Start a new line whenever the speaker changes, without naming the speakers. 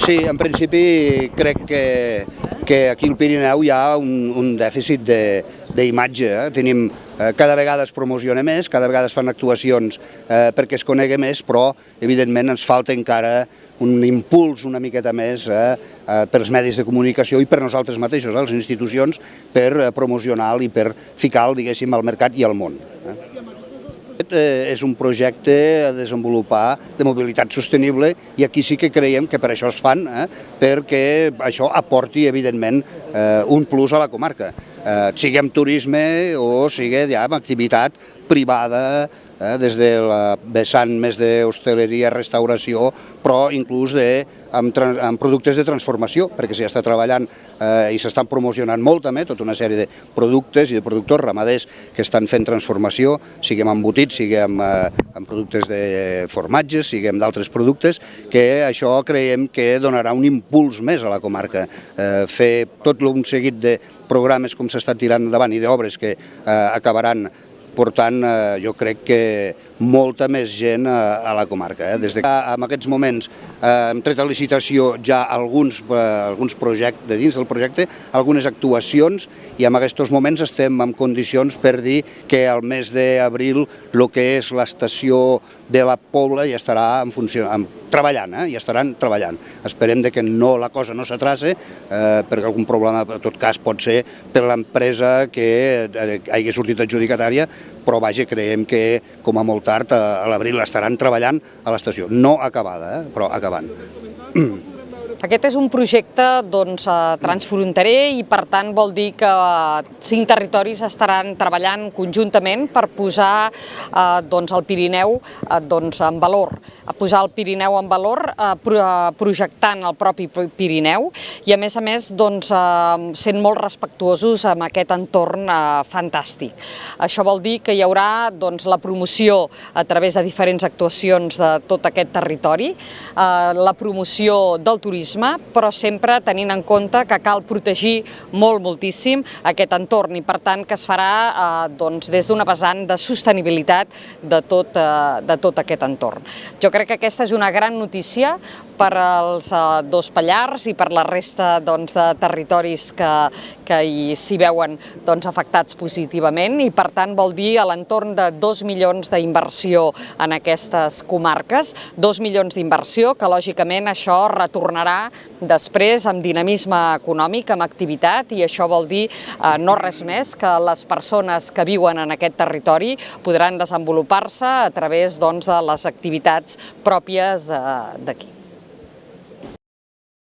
Sí, en principi crec que aquí al Pirineu hi ha un dèficit d'imatge. Tenim, cada vegada es promociona més, cada vegada es fan actuacions perquè es conegui més, però evidentment ens falta encara un impuls una miqueta més per als medis de comunicació i per nosaltres mateixos, les institucions, per promocionar-lo i per ficar-lo, diguéssim, al mercat i al món. Aquest és un projecte a desenvolupar de mobilitat sostenible i aquí sí que creiem que per això es fan, perquè això aporti, evidentment, un plus a la comarca, sigui amb turisme o sigui ja amb activitat privada, des de la vessant més d'hostaleria, restauració, però inclús amb productes de transformació, perquè s'hi està treballant i s'estan promocionant molt també tota una sèrie de productes i de productors ramaders que estan fent transformació, siguem embotits, siguem amb productes de formatges, siguem d'altres productes, que això creiem que donarà un impuls més a la comarca. Fer tot un seguit de programes com s'està tirant endavant i d'obres que acabaran portant, jo crec que molta més gent a la comarca. Des que en aquests moments hem tret a licitació ja alguns projectes, dins del projecte, algunes actuacions, i en aquests moments estem en condicions per dir que al mes d'abril el que és l'estació de la Pobla ja estarà treballant, ja estaran treballant. Esperem que la cosa no s'atrase, perquè algun problema, en tot cas, pot ser per l'empresa que hagi sortit adjudicatària, però vaja, creiem que com a molt tard a l'abril estaran treballant a l'estació. No acabada, però acabant.
Aquest és un projecte transfronterer i per tant vol dir que 5 territoris estaran treballant conjuntament per posar el Pirineu en valor, posar el Pirineu en valor projectant el propi Pirineu i a més sent molt respectuosos amb aquest entorn fantàstic. Això vol dir que hi haurà la promoció a través de diferents actuacions de tot aquest territori, la promoció del turisme, però sempre tenint en compte que cal protegir moltíssim aquest entorn i per tant que es farà des d'una vessant de sostenibilitat de tot aquest entorn. Jo crec que aquesta és una gran notícia per als dos Pallars i per la resta de territoris que s'hi veuen afectats positivament i per tant vol dir a l'entorn de 2 milions d'inversió en aquestes comarques, 2 milions d'inversió que lògicament això retornarà després amb dinamisme econòmic, amb activitat, i això vol dir no res més que les persones que viuen en aquest territori podran desenvolupar-se a través de les activitats pròpies d'aquí.